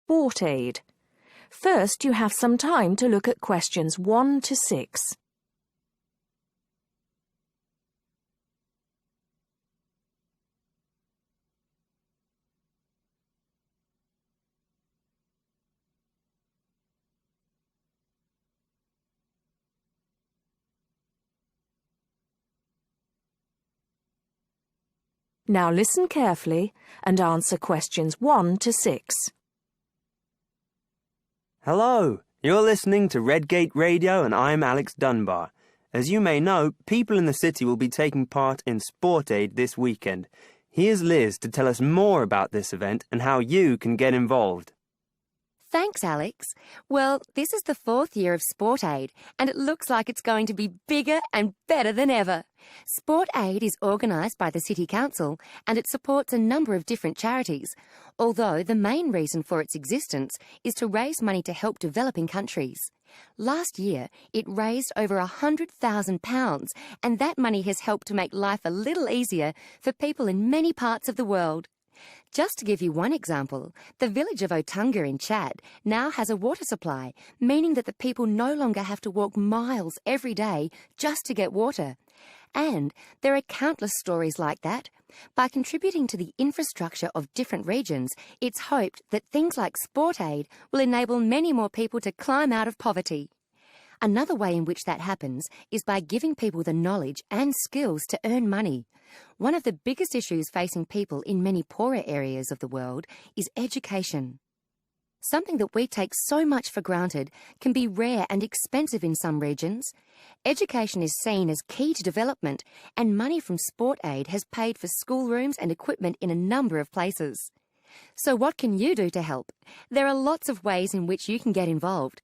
Sport Aid. First, you have some time to look at questions 1 to 6. Now listen carefully and answer questions 1 to 6. Hello, you're listening to Redgate Radio and I'm Alex Dunbar. As you may know, people in the city will be taking part in Sport Aid this weekend. Here's Liz to tell us more about this event and how you can get involved. Thanks, Alex. Well, this is the 4th year of Sport Aid, and it looks like it's going to be bigger and better than ever. Sport Aid is organised by the City Council, and it supports a number of different charities, although the main reason for its existence is to raise money to help developing countries. Last year, it raised over £100,000, and that money has helped to make life a little easier for people in many parts of the world. Just to give you one example, the village of Otunga in Chad now has a water supply, meaning that the people no longer have to walk miles every day just to get water. And there are countless stories like that. By contributing to the infrastructure of different regions, it's hoped that things like Sport Aid will enable many more people to climb out of poverty. Another way in which that happens is by giving people the knowledge and skills to earn money. One of the biggest issues facing people in many poorer areas of the world is education. Something that we take so much for granted can be rare and expensive in some regions. Education is seen as key to development, and money from Sport Aid has paid for schoolrooms and equipment in a number of places. So what can you do to help? There are lots of ways in which you can get involved.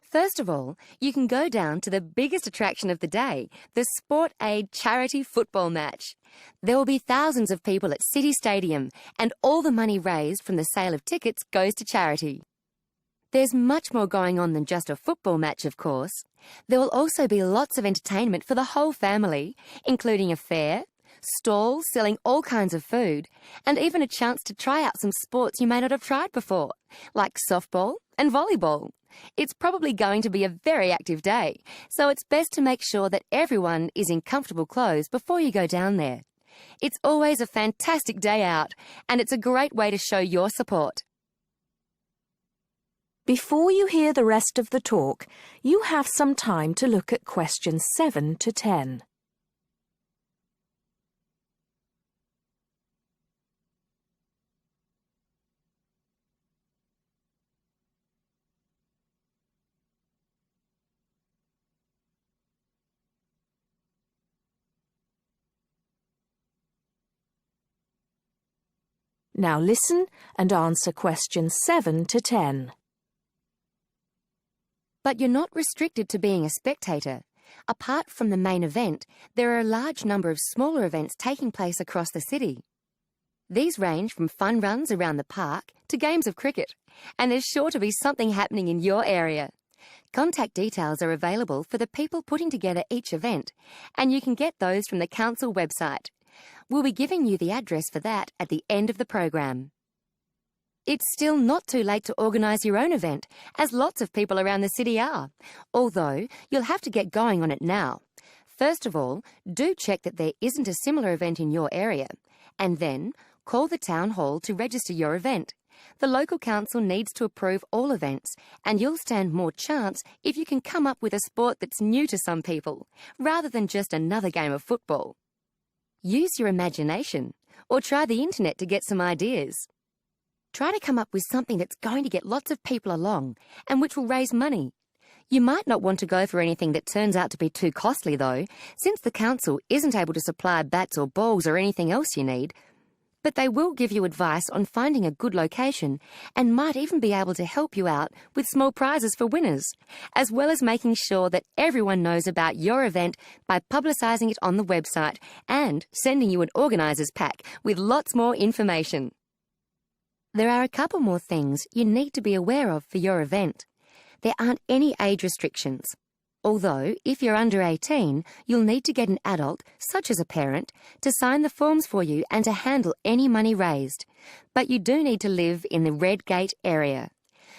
First of all, you can go down to the biggest attraction of the day, the Sport Aid charity football match. There will be thousands of people at City Stadium, and all the money raised from the sale of tickets goes to charity. There's much more going on than just a football match, of course. There will also be lots of entertainment for the whole family, including a fair, stalls selling all kinds of food, and even a chance to try out some sports you may not have tried before, like softball and volleyball. It's probably going to be a very active day, so it's best to make sure that everyone is in comfortable clothes before you go down there. It's always a fantastic day out, and it's a great way to show your support. Before you hear the rest of the talk, you have some time to look at questions 7 to 10. Now listen and answer questions 7 to 10. But you're not restricted to being a spectator. Apart from the main event, there are a large number of smaller events taking place across the city. These range from fun runs around the park to games of cricket, and there's sure to be something happening in your area. Contact details are available for the people putting together each event, and you can get those from the council website. We'll be giving you the address for that at the end of the program. It's still not too late to organise your own event, as lots of people around the city are, although you'll have to get going on it now. First of all, do check that there isn't a similar event in your area, and then call the town hall to register your event. The local council needs to approve all events, and you'll stand more chance if you can come up with a sport that's new to some people, rather than just another game of football. Use your imagination, or try the internet to get some ideas. Try to come up with something that's going to get lots of people along, and which will raise money. You might not want to go for anything that turns out to be too costly though, since the council isn't able to supply bats or balls or anything else you need. But they will give you advice on finding a good location, and might even be able to help you out with small prizes for winners, as well as making sure that everyone knows about your event by publicising it on the website and sending you an organiser's pack with lots more information. There are a couple more things you need to be aware of for your event. There aren't any age restrictions. Although, if you're under 18, you'll need to get an adult, such as a parent, to sign the forms for you and to handle any money raised. But you do need to live in the Redgate area.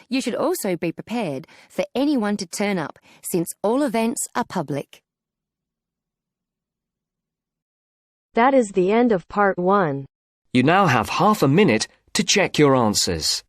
You should also be prepared for anyone to turn up, since all events are public. That is the end of part 1. You now have half a minute to check your answers.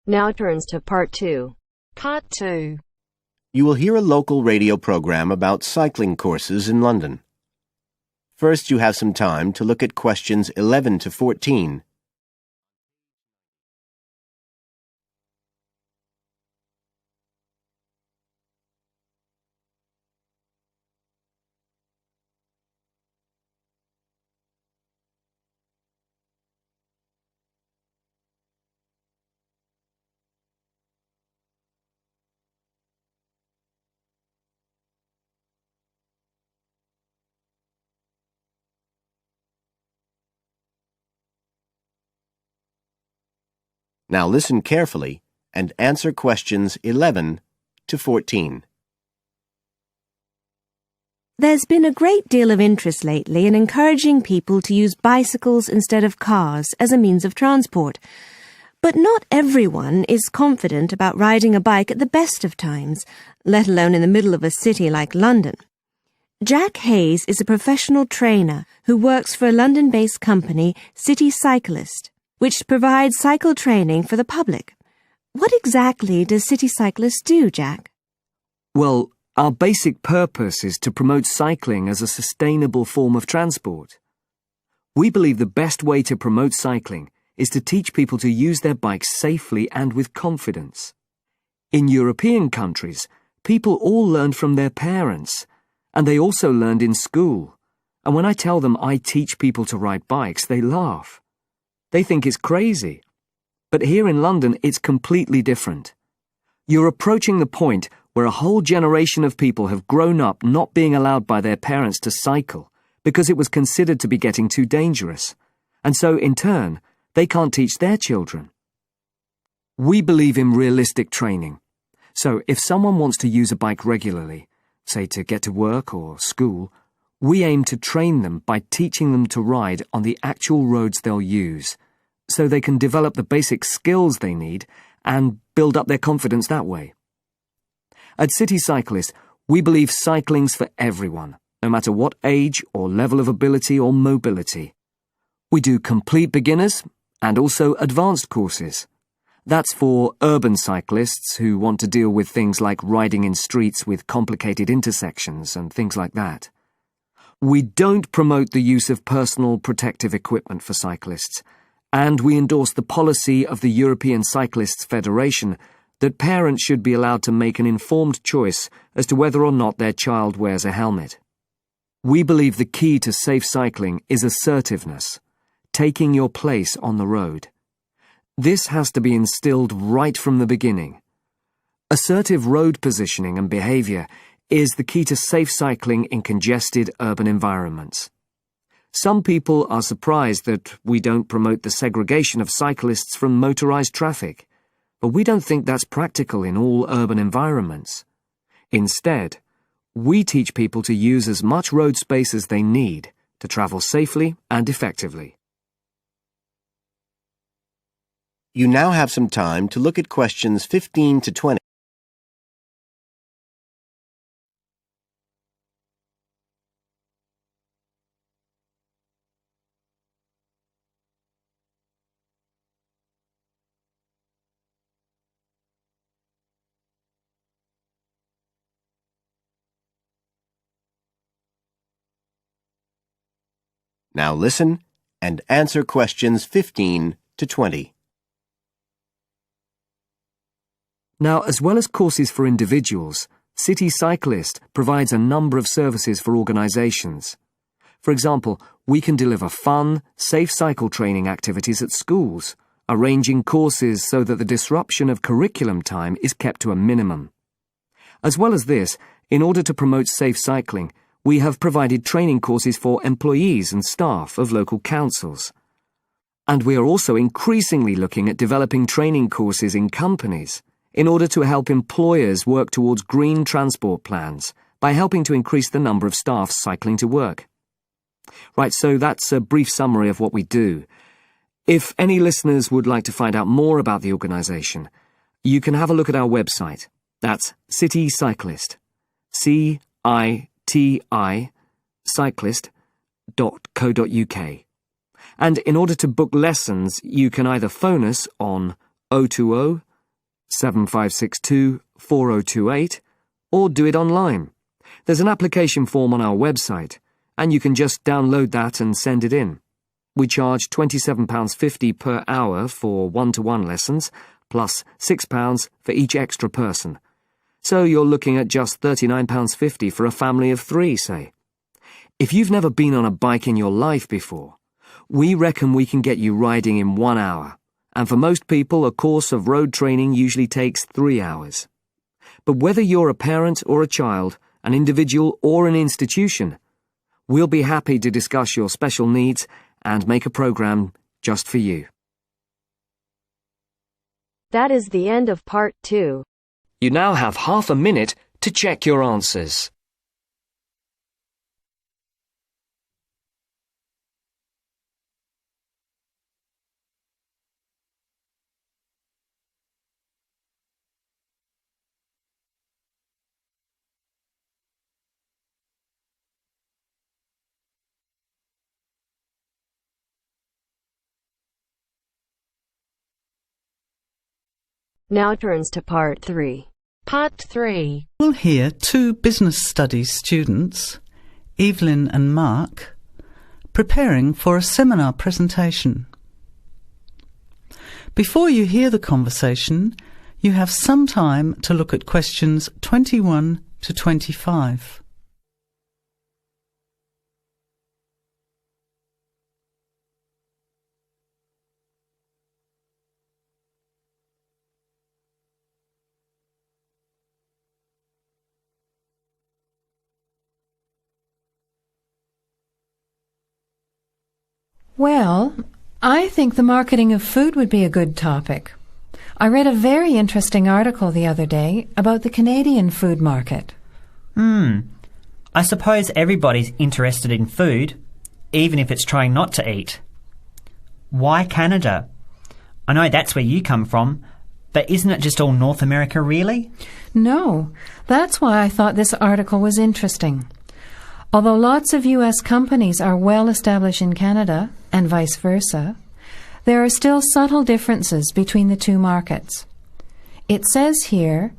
Now turns to part 2. Part 2. You will hear a local radio program about cycling courses in London. First, you have some time to look at questions 11 to 14. Now listen carefully and answer questions 11 to 14. There's been a great deal of interest lately in encouraging people to use bicycles instead of cars as a means of transport. But not everyone is confident about riding a bike at the best of times, let alone in the middle of a city like London. Jack Hayes is a professional trainer who works for a London-based company, City Cyclist, which provides cycle training for the public. What exactly does City Cyclist do, Jack? Well, our basic purpose is to promote cycling as a sustainable form of transport. We believe the best way to promote cycling is to teach people to use their bikes safely and with confidence. In European countries, people all learned from their parents, and they also learned in school. And when I tell them I teach people to ride bikes, they laugh. They think it's crazy. But here in London, it's completely different. You're approaching the point where a whole generation of people have grown up not being allowed by their parents to cycle because it was considered to be getting too dangerous. And so, in turn, they can't teach their children. We believe in realistic training. So if someone wants to use a bike regularly, say to get to work or school, we aim to train them by teaching them to ride on the actual roads they'll use, so they can develop the basic skills they need and build up their confidence that way. At City Cyclist, we believe cycling's for everyone, no matter what age or level of ability or mobility. We do complete beginners and also advanced courses. That's for urban cyclists who want to deal with things like riding in streets with complicated intersections and things like that. We don't promote the use of personal protective equipment for cyclists, and we endorse the policy of the European Cyclists Federation that parents should be allowed to make an informed choice as to whether or not their child wears a helmet. We believe the key to safe cycling is assertiveness, taking your place on the road. This has to be instilled right from the beginning. Assertive road positioning and behaviour is the key to safe cycling in congested urban environments. Some people are surprised that we don't promote the segregation of cyclists from motorised traffic, but we don't think that's practical in all urban environments. Instead, we teach people to use as much road space as they need to travel safely and effectively. You now have some time to look at questions 15 to 20. Now listen and answer questions 15 to 20. Now, as well as courses for individuals, City Cyclist provides a number of services for organisations. For example, we can deliver fun, safe cycle training activities at schools, arranging courses so that the disruption of curriculum time is kept to a minimum. As well as this, in order to promote safe cycling, we have provided training courses for employees and staff of local councils. And we are also increasingly looking at developing training courses in companies in order to help employers work towards green transport plans by helping to increase the number of staff cycling to work. Right, so that's a brief summary of what we do. If any listeners would like to find out more about the organisation, you can have a look at our website. That's City Cyclist, CITI, cyclist.co.uk. And in order to book lessons, you can either phone us on 020 7562 4028 or do it online. There's an application form on our website, and you can just download that and send it in. We charge £27.50 per hour for one-to-one lessons, plus £6 for each extra person. So you're looking at just £39.50 for a family of 3, say. If you've never been on a bike in your life before, we reckon we can get you riding in 1 hour, and for most people a course of road training usually takes 3 hours. But whether you're a parent or a child, an individual or an institution, we'll be happy to discuss your special needs and make a programme just for you. That is the end of part 2. You now have half a minute to check your answers. Now turns to part 3. Part 3. We'll hear 2 business studies students, Evelyn and Mark, preparing for a seminar presentation. Before you hear the conversation, you have some time to look at questions 21 to 25. Well, I think the marketing of food would be a good topic. I read a very interesting article the other day about the Canadian food market. I suppose everybody's interested in food, even if it's trying not to eat. Why Canada? I know that's where you come from, but isn't it just all North America, really? No, that's why I thought this article was interesting. Although lots of U.S. companies are well established in Canada, and vice versa, there are still subtle differences between the two markets. It says here,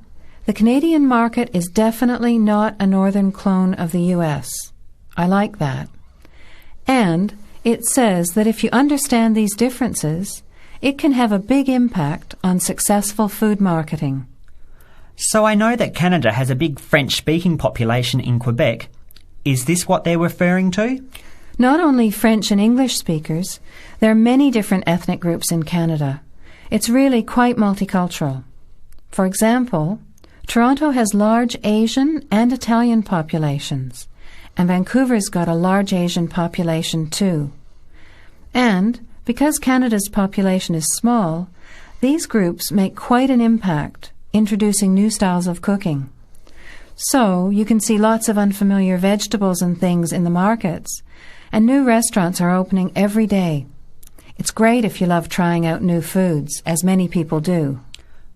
the Canadian market is definitely not a northern clone of the U.S. I like that. And it says that if you understand these differences, it can have a big impact on successful food marketing. So I know that Canada has a big French-speaking population in Quebec. Is this what they're referring to? Not only French and English speakers, there are many different ethnic groups in Canada. It's really quite multicultural. For example, Toronto has large Asian and Italian populations, and Vancouver's got a large Asian population too. And because Canada's population is small, these groups make quite an impact, introducing new styles of cooking. So you can see lots of unfamiliar vegetables and things in the markets, and new restaurants are opening every day. It's great if you love trying out new foods, as many people do.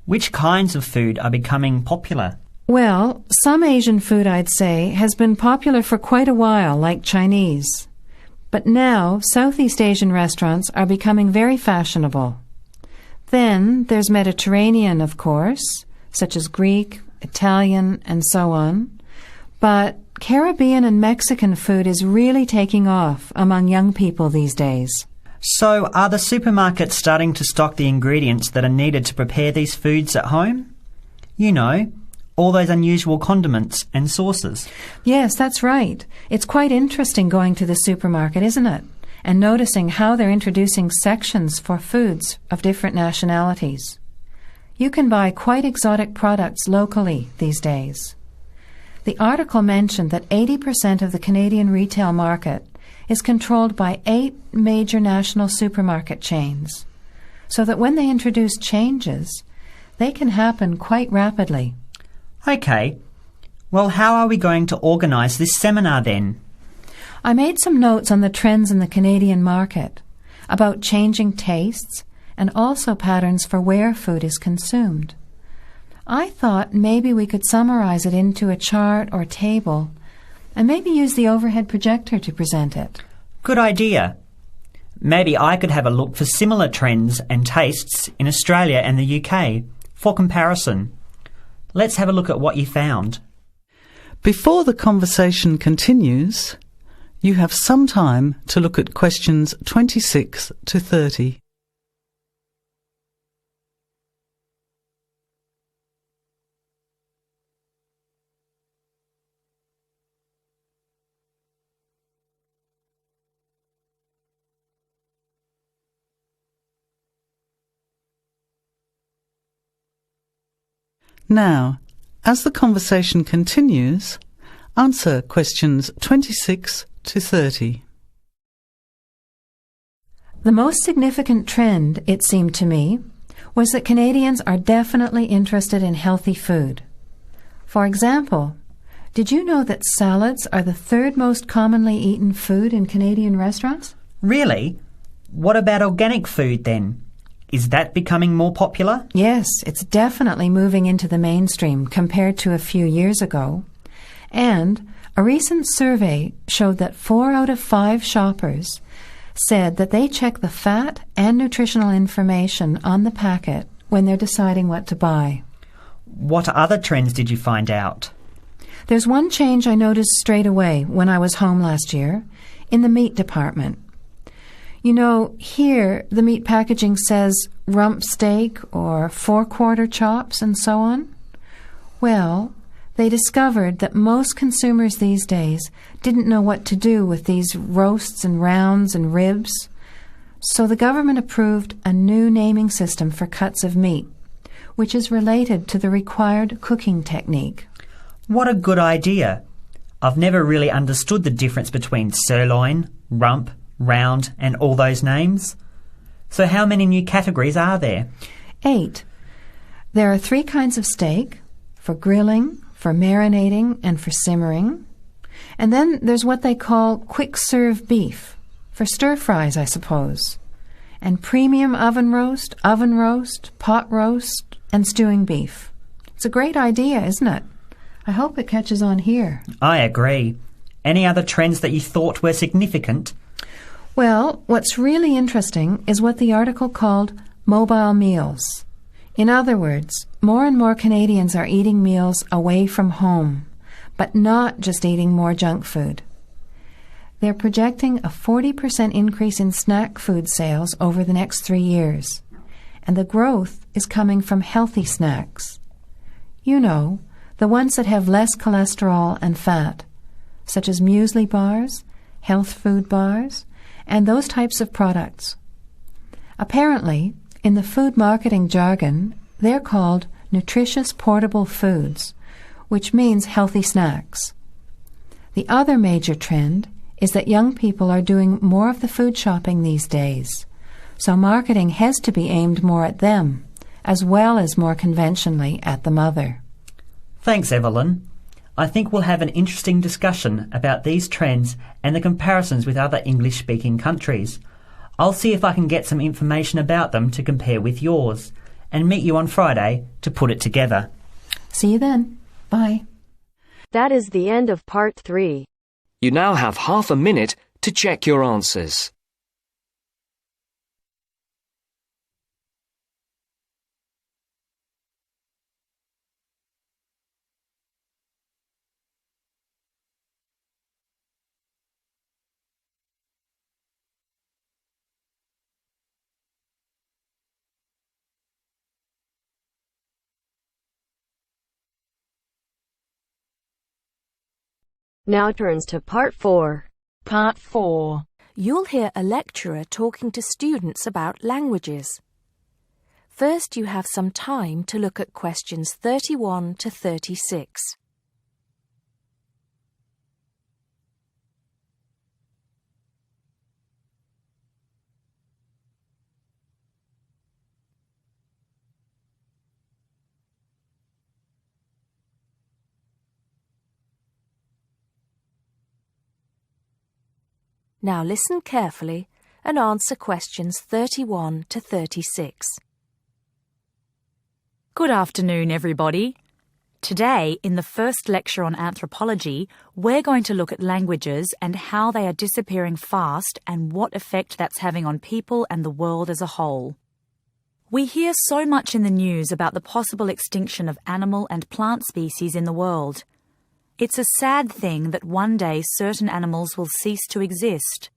Which kinds of food are becoming popular? Well, some Asian food, I'd say, has been popular for quite a while, like Chinese. But now, Southeast Asian restaurants are becoming very fashionable. Then there's Mediterranean, of course, such as Greek, Italian, and so on. But Caribbean and Mexican food is really taking off among young people these days. So are the supermarkets starting to stock the ingredients that are needed to prepare these foods at home? You know, all those unusual condiments and sauces. Yes, that's right. It's quite interesting going to the supermarket, isn't it? And noticing how they're introducing sections for foods of different nationalities. You can buy quite exotic products locally these days. The article mentioned that 80% of the Canadian retail market is controlled by 8 major national supermarket chains, so that when they introduce changes, they can happen quite rapidly. OK. Well, how are we going to organise this seminar then? I made some notes on the trends in the Canadian market, about changing tastes, and also patterns for where food is consumed. I thought maybe we could summarize it into a chart or table, and maybe use the overhead projector to present it. Good idea. Maybe I could have a look for similar trends and tastes in Australia and the UK for comparison. Let's have a look at what you found. Before the conversation continues, you have some time to look at questions 26 to 30. Now, as the conversation continues, answer questions 26 to 30. The most significant trend, it seemed to me, was that Canadians are definitely interested in healthy food. For example, did you know that salads are the 3rd most commonly eaten food in Canadian restaurants? Really? What about organic food then? Is that becoming more popular? Yes, it's definitely moving into the mainstream compared to a few years ago. And a recent survey showed that 4 out of 5 shoppers said that they check the fat and nutritional information on the packet when they're deciding what to buy. What other trends did you find out? There's one change I noticed straight away when I was home last year, in the meat department. You know, here the meat packaging says rump steak or 4-quarter chops and so on. Well, they discovered that most consumers these days didn't know what to do with these roasts and rounds and ribs. So the government approved a new naming system for cuts of meat, which is related to the required cooking technique. What a good idea. I've never really understood the difference between sirloin, rump, round and all those names. So how many new categories are there? 8. There are 3 kinds of steak, for grilling, for marinating and for simmering. And then there's what they call quick-serve beef, for stir-fries, I suppose. And premium oven roast, pot roast and stewing beef. It's a great idea, isn't it? I hope it catches on here. I agree. Any other trends that you thought were significant? Well, what's really interesting is what the article called mobile meals. In other words, more and more Canadians are eating meals away from home, but not just eating more junk food. They're projecting a 40% increase in snack food sales over the next 3 years, and the growth is coming from healthy snacks. You know, the ones that have less cholesterol and fat, such as muesli bars, health food bars, and those types of products. Apparently, in the food marketing jargon, they're called nutritious portable foods, which means healthy snacks. The other major trend is that young people are doing more of the food shopping these days, so marketing has to be aimed more at them, as well as more conventionally at the mother. Thanks, Evelyn. I think we'll have an interesting discussion about these trends and the comparisons with other English-speaking countries. I'll see if I can get some information about them to compare with yours, and meet you on Friday to put it together. See you then. Bye. That is the end of part 3. You now have half a minute to check your answers. Now turns to Part 4. Part 4. You'll hear a lecturer talking to students about languages. First, you have some time to look at questions 31 to 36. Now listen carefully and answer questions 31 to 36. Good afternoon, everybody. Today, in the first lecture on anthropology, we're going to look at languages and how they are disappearing fast and what effect that's having on people and the world as a whole. We hear so much in the news about the possible extinction of animal and plant species in the world. It's a sad thing that one day certain animals will cease to exist.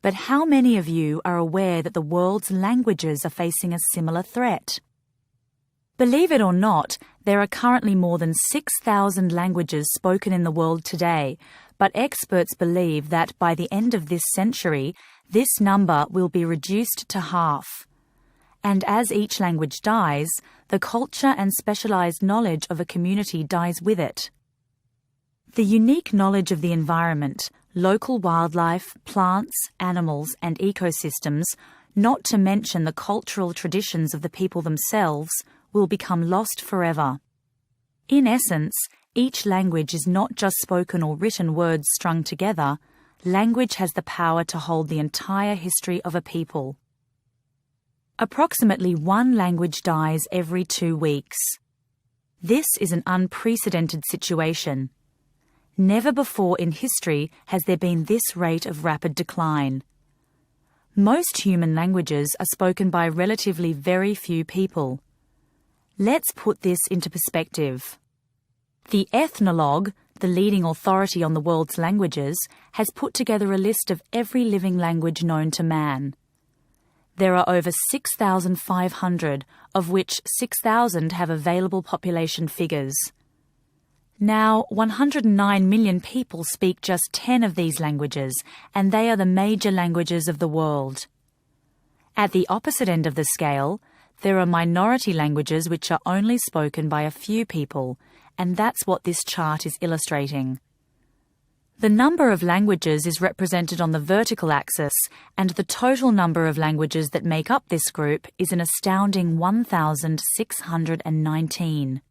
But how many of you are aware that the world's languages are facing a similar threat? Believe it or not, there are currently more than 6,000 languages spoken in the world today, but experts believe that by the end of this century, this number will be reduced to half. And as each language dies, the culture and specialized knowledge of a community dies with it. The unique knowledge of the environment, local wildlife, plants, animals, and ecosystems, not to mention the cultural traditions of the people themselves, will become lost forever. In essence, each language is not just spoken or written words strung together. Language has the power to hold the entire history of a people. Approximately one language dies every 2 weeks. This is an unprecedented situation. Never before in history has there been this rate of rapid decline. Most human languages are spoken by relatively very few people. Let's put this into perspective. The Ethnologue, the leading authority on the world's languages, has put together a list of every living language known to man. There are over 6,500, of which 6,000 have available population figures. Now, 109 million people speak just 10 of these languages, and they are the major languages of the world. At the opposite end of the scale, there are minority languages which are only spoken by a few people, and that's what this chart is illustrating. The number of languages is represented on the vertical axis, and the total number of languages that make up this group is an astounding 1,619.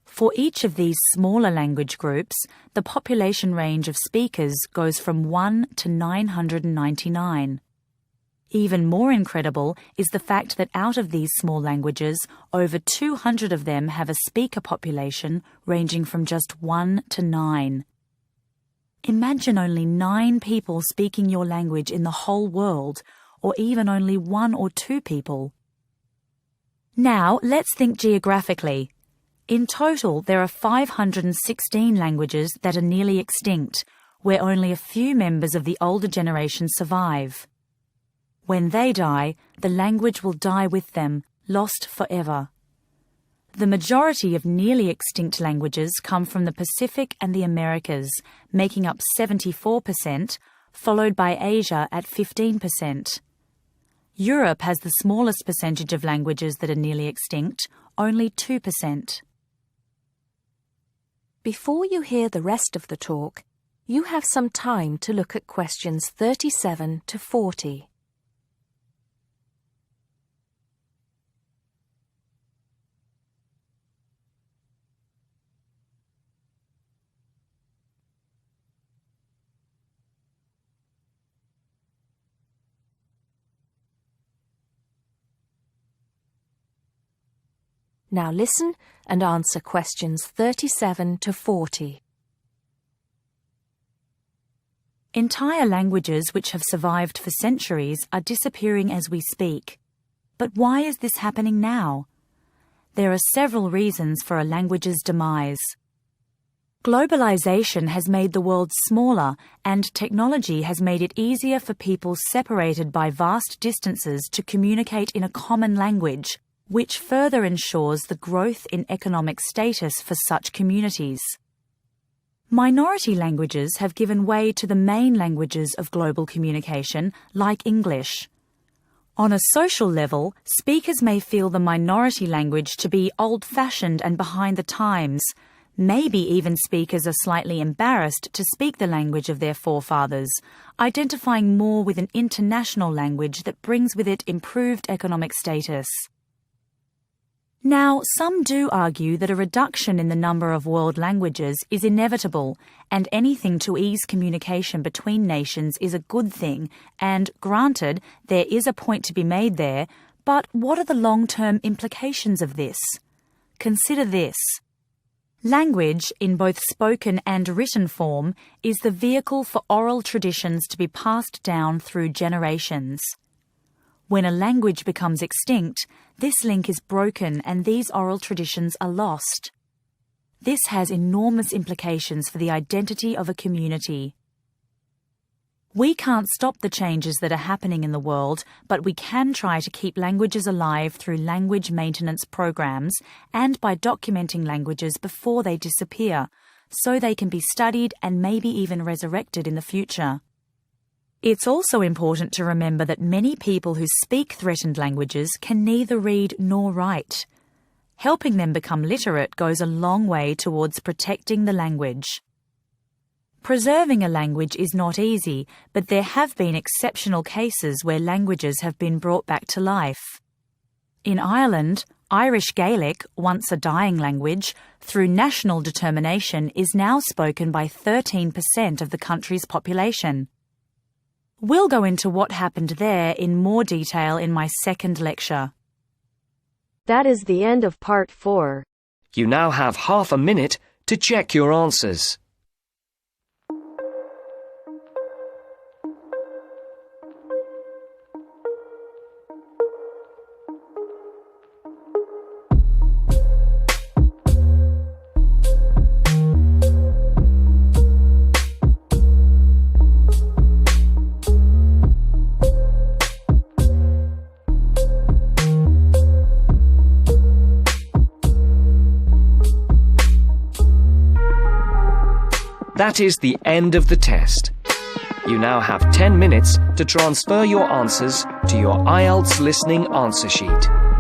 For each of these smaller language groups, the population range of speakers goes from 1 to 999. Even more incredible is the fact that out of these small languages, over 200 of them have a speaker population ranging from just 1 to 9. Imagine only 9 people speaking your language in the whole world, or even only 1 or 2 people. Now, let's think geographically. In total, there are 516 languages that are nearly extinct, where only a few members of the older generation survive. When they die, the language will die with them, lost forever. The majority of nearly extinct languages come from the Pacific and the Americas, making up 74%, followed by Asia at 15%. Europe has the smallest percentage of languages that are nearly extinct, only 2%. Before you hear the rest of the talk, you have some time to look at questions 37 to 40. Now listen and answer questions 37 to 40. Entire languages which have survived for centuries are disappearing as we speak. But why is this happening now? There are several reasons for a language's demise. Globalization has made the world smaller, and technology has made it easier for people separated by vast distances to communicate in a common language, which further ensures the growth in economic status for such communities. Minority languages have given way to the main languages of global communication, like English. On a social level, speakers may feel the minority language to be old-fashioned and behind the times. Maybe even speakers are slightly embarrassed to speak the language of their forefathers, identifying more with an international language that brings with it improved economic status. Now, some do argue that a reduction in the number of world languages is inevitable, and anything to ease communication between nations is a good thing, and granted, there is a point to be made there, but what are the long-term implications of this? Consider this. Language, in both spoken and written form, is the vehicle for oral traditions to be passed down through generations. When a language becomes extinct, this link is broken and these oral traditions are lost. This has enormous implications for the identity of a community. We can't stop the changes that are happening in the world, but we can try to keep languages alive through language maintenance programs and by documenting languages before they disappear, so they can be studied and maybe even resurrected in the future. It's also important to remember that many people who speak threatened languages can neither read nor write. Helping them become literate goes a long way towards protecting the language. Preserving a language is not easy, but there have been exceptional cases where languages have been brought back to life. In Ireland, Irish Gaelic, once a dying language, through national determination is now spoken by 13% of the country's population. We'll go into what happened there in more detail in my second lecture. That is the end of part 4. You now have half a minute to check your answers. That is the end of the test. You now have 10 minutes to transfer your answers to your IELTS listening answer sheet.